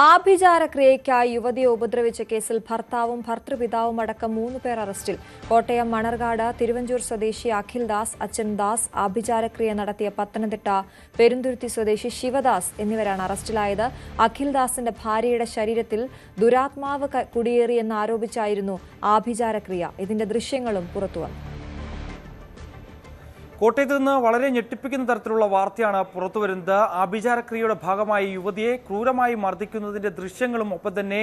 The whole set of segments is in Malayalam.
ആഭിചാരക്രിയയ്ക്കായി യുവതിയെ ഉപദ്രവിച്ച കേസിൽ ഭർത്താവും ഭർത്തൃപിതാവും അടക്കം 3 പേർ അറസ്റ്റിൽ. കോട്ടയം മണർകാട് തിരുവഞ്ചൂർ സ്വദേശി അഖിൽദാസ്, അച്ഛൻ ദാസ്, ആഭിചാരക്രിയ നടത്തിയ പത്തനംതിട്ട പെരുന്തുരുത്തി സ്വദേശി ശിവദാസ് എന്നിവരാണ് അറസ്റ്റിലായത്. അഖിൽദാസിന്റെ ഭാര്യയുടെ ശരീരത്തിൽ ദുരാത്മാവ് കുടിയേറിയെന്ന് ആരോപിച്ചായിരുന്നു ആഭിചാരക്രിയ. ഇതിന്റെ ദൃശ്യങ്ങളും പുറത്തുവന്നു. കോട്ടയത്ത് നിന്ന് വളരെ ഞെട്ടിപ്പിക്കുന്ന തരത്തിലുള്ള വാർത്തയാണ് പുറത്തുവരുന്നത്. ആഭിചാരക്രിയയുടെ ഭാഗമായി യുവതിയെ ക്രൂരമായി മർദ്ദിക്കുന്നതിന്റെ ദൃശ്യങ്ങളും ഒപ്പം തന്നെ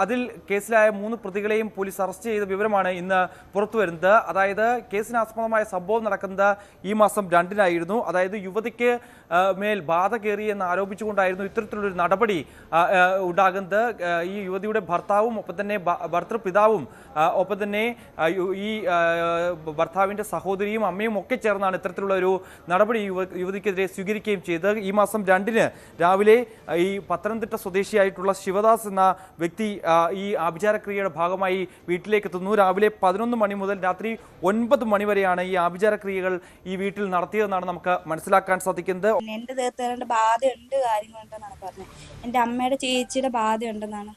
അതിൽ കേസിലായ 3 പ്രതികളെയും പോലീസ് അറസ്റ്റ് ചെയ്ത വിവരമാണ് ഇന്ന് പുറത്തുവരുന്നത്. അതായത് കേസിന് ആസ്പദമായ സംഭവം നടക്കുന്നത് ഈ മാസം 2-നായിരുന്നു. അതായത് യുവതിക്ക് മേൽ ബാധ കയറിയെന്ന് ആരോപിച്ചുകൊണ്ടായിരുന്നു ഇത്തരത്തിലുള്ളൊരു നടപടി ഉണ്ടാകുന്നത്. ഈ യുവതിയുടെ ഭർത്താവും ഒപ്പം തന്നെ ഭർത്തൃപിതാവും ഒപ്പം തന്നെ ഈ ഭർത്താവിന്റെ സഹോദരിയും അമ്മയും ഒക്കെ ചേർന്നാണ് ഇത്തരത്തിലുള്ള ഒരു നടപടി യുവതിക്കെതിരെ സ്വീകരിക്കുകയും ചെയ്തത്. ഈ മാസം 2-ന് രാവിലെ ഈ പത്തനംതിട്ട സ്വദേശിയായിട്ടുള്ള ശിവദാസ് എന്ന വ്യക്തി ഈ ആഭിചാരക്രിയയുടെ ഭാഗമായി വീട്ടിലേക്ക് എത്തുന്നു. രാവിലെ 11 മണി മുതൽ രാത്രി 9 മണി വരെയാണ് ഈ ആഭിചാരക്രിയകൾ ഈ വീട്ടിൽ നടത്തിയതെന്നാണ് നമുക്ക് മനസ്സിലാക്കാൻ സാധിക്കുന്നത്. എന്റെ ദേഹത്ത് ബാധയുണ്ട്, കാര്യങ്ങളുണ്ടെന്നാണ് പറഞ്ഞത്. എൻ്റെ അമ്മയുടെ ചേച്ചിയുടെ ബാധയുണ്ടെന്നാണ്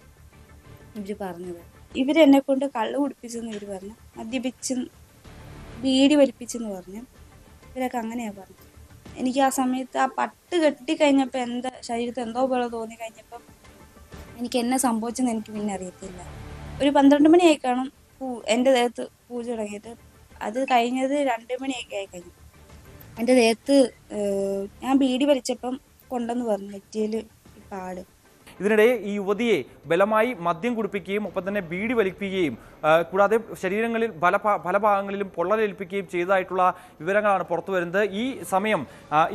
ഇവര് പറഞ്ഞത്. ഇവരെന്നെ കൊണ്ട് കള്ള് കുടിപ്പിച്ചെന്ന് ഇവർ പറഞ്ഞു, മദ്യപിച്ച് ബീഡി വലിപ്പിച്ചെന്ന് പറഞ്ഞു. ഇവരൊക്കെ അങ്ങനെയാണ് പറഞ്ഞത്. എനിക്ക് ആ സമയത്ത് ആ പട്ട് കെട്ടിക്കഴിഞ്ഞപ്പോൾ എന്താ ശരീരത്തിൽ എന്തോ പോലെ തോന്നി കഴിഞ്ഞപ്പം എനിക്ക് എന്നെ സംഭവിച്ചെന്ന് എനിക്ക് പിന്നെ അറിയത്തില്ല. ഒരു 12 മണിയായി കാണും എൻ്റെ ദേഹത്ത് പൂജ തുടങ്ങിയിട്ട്. അത് കഴിഞ്ഞത് 2 മണിയൊക്കെ ആയി കഴിഞ്ഞു. എൻ്റെ ദേഹത്ത് ഞാൻ ബീഡി വലിച്ചപ്പം കൊണ്ടെന്ന് പറഞ്ഞു നെറ്റിയിൽ പാട്. ഇതിനിടെ ഈ യുവതിയെ ബലമായി മദ്യം കുടിപ്പിക്കുകയും ഒപ്പം തന്നെ ബീഡി വലിപ്പിക്കുകയും കൂടാതെ ശരീരങ്ങളിൽ പല ഭാഗങ്ങളിലും പൊള്ളലേൽപ്പിക്കുകയും ചെയ്തതായിട്ടുള്ള വിവരങ്ങളാണ് പുറത്തു വരുന്നത്. ഈ സമയം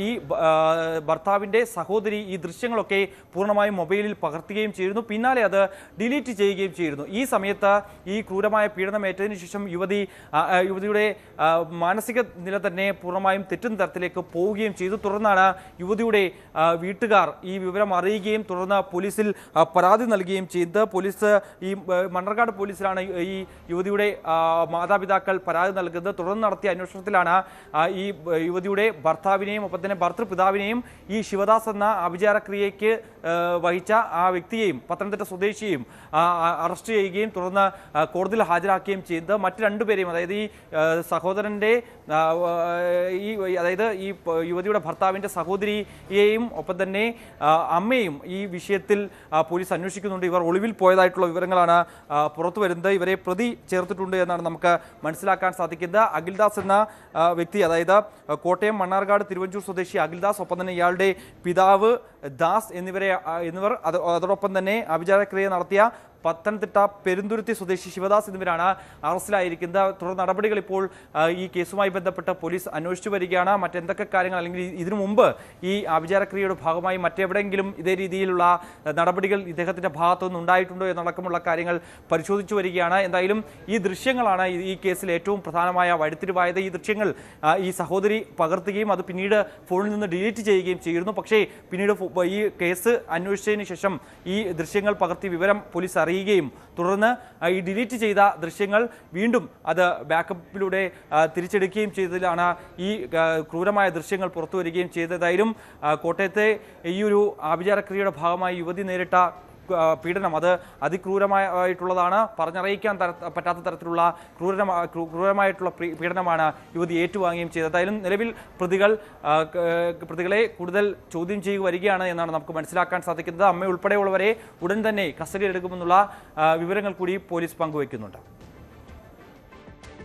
ഈ ഭർത്താവിൻ്റെ സഹോദരി ഈ ദൃശ്യങ്ങളൊക്കെ പൂർണ്ണമായും മൊബൈലിൽ പകർത്തുകയും ചെയ്തിരുന്നു. പിന്നാലെ അത് ഡിലീറ്റ് ചെയ്യുകയും ചെയ്തിരുന്നു. ഈ സമയത്ത് ഈ ക്രൂരമായ പീഡനമേറ്റതിനു ശേഷം യുവതിയുടെ മാനസിക നില തന്നെ പൂർണ്ണമായും തെറ്റുന്ന തരത്തിലേക്ക് പോവുകയും ചെയ്തു. തുടർന്നാണ് യുവതിയുടെ വീട്ടുകാർ ഈ വിവരം അറിയുകയും തുടർന്ന് പോലീസിൽ പരാതി നൽകുകയും ചെയ്തത്. പോലീസ് ഈ മണ്ണർകാട് പോലീസിലാണ് ഈ യുവതിയുടെ മാതാപിതാക്കൾ പരാതി നൽകുന്നത്. തുടർന്ന് നടത്തിയ അന്വേഷണത്തിലാണ് ഈ യുവതിയുടെ ഭർത്താവിനെയും ഒപ്പം തന്നെ ഭർത്തൃപിതാവിനെയും ഈ ശിവദാസ് എന്ന ആഭിചാരക്രിയയ്ക്ക് വഹിച്ച ആ വ്യക്തിയെയും പത്തനംതിട്ട സ്വദേശിയെയും അറസ്റ്റ് ചെയ്യുകയും തുടർന്ന് കോടതിയിൽ ഹാജരാക്കുകയും ചെയ്തത്. മറ്റ് 2 പേരെയും, അതായത് ഈ സഹോദരൻ്റെ അതായത് ഈ യുവതിയുടെ ഭർത്താവിൻ്റെ സഹോദരിയെയും ഒപ്പം തന്നെ അമ്മയും ഈ വിഷയത്തിൽ പോലീസ് അന്വേഷിക്കുന്നുണ്ട്. ഇവർ ഒളിവിൽ പോയതായിട്ടുള്ള വിവരങ്ങളാണ് പുറത്തു വരുന്നത്. ഇവരെ പ്രതി ചേർത്തിട്ടുണ്ട് എന്നാണ് നമുക്ക് മനസ്സിലാക്കാൻ സാധിക്കുന്നത്. അഖിൽദാസ് എന്ന വ്യക്തി, അതായത് കോട്ടയം മണ്ണാർക്കാട് തിരുവഞ്ചൂർ സ്വദേശി അഖിൽദാസ്, ഒപ്പം തന്നെ ഇയാളുടെ പിതാവ് ദാസ് എന്നിവർ അതോടൊപ്പം തന്നെ ആഭിചാരക്രിയ നടത്തിയ പത്തനംതിട്ട പെരുന്തുരുത്തി സ്വദേശി ശിവദാസ് എന്നിവരാണ് അറസ്റ്റിലായിരിക്കുന്നത്. തുടർ നടപടികൾ ഇപ്പോൾ ഈ കേസുമായി ബന്ധപ്പെട്ട് പോലീസ് അന്വേഷിച്ചു വരികയാണ്. മറ്റെന്തൊക്കെ കാര്യങ്ങൾ, അല്ലെങ്കിൽ ഇതിനു മുമ്പ് ഈ ആഭിചാരക്രിയയുടെ ഭാഗമായി മറ്റെവിടെയെങ്കിലും ഇതേ രീതിയിലുള്ള നടപടികൾ ഇദ്ദേഹത്തിൻ്റെ ഭാഗത്തുനിന്ന് ഉണ്ടായിട്ടുണ്ടോ എന്നടക്കമുള്ള കാര്യങ്ങൾ പരിശോധിച്ചു വരികയാണ്. എന്തായാലും ഈ ദൃശ്യങ്ങളാണ് ഈ കേസിൽ ഏറ്റവും പ്രധാനമായ വഴിത്തിരിവായത്. ഈ ദൃശ്യങ്ങൾ ഈ സഹോദരി പകർത്തുകയും അത് പിന്നീട് ഫോണിൽ നിന്ന് ഡിലീറ്റ് ചെയ്യുകയും ചെയ്തിരുന്നു. പക്ഷേ പിന്നീട് ഈ കേസ് അന്വേഷിച്ചതിന് ശേഷം ഈ ദൃശ്യങ്ങൾ പകർത്തിയ വിവരം പോലീസ് അറിയുകയും തുടർന്ന് ഈ ഡിലീറ്റ് ചെയ്ത ദൃശ്യങ്ങൾ വീണ്ടും അത് ബാക്കപ്പിലൂടെ തിരിച്ചെടുക്കുകയും ചെയ്തതിലാണ് ഈ ക്രൂരമായ ദൃശ്യങ്ങൾ പുറത്തു വരികയും ചെയ്തതായാലും കോട്ടയത്തെ ഈ ഒരു ആഭിചാരക്രിയയുടെ ഭാഗമായി യുവതി നേരിട്ട പീഡനം അത് അതിക്രൂരമായിട്ടുള്ളതാണ്. പറഞ്ഞറിയിക്കാൻ പറ്റാത്ത തരത്തിലുള്ള ക്രൂരമായിട്ടുള്ള പീഡനമാണ് യുവതി ഏറ്റുവാങ്ങുകയും ചെയ്തത്. എന്തായാലും നിലവിൽ പ്രതികളെ കൂടുതൽ ചോദ്യം ചെയ്യുക വരികയാണ് എന്നാണ് നമുക്ക് മനസ്സിലാക്കാൻ സാധിക്കുന്നത്. അമ്മ ഉൾപ്പെടെയുള്ളവരെ ഉടൻ തന്നെ കസ്റ്റഡിയിലെടുക്കുമെന്നുള്ള വിവരങ്ങൾ കൂടി പോലീസ് പങ്കുവയ്ക്കുന്നുണ്ട്.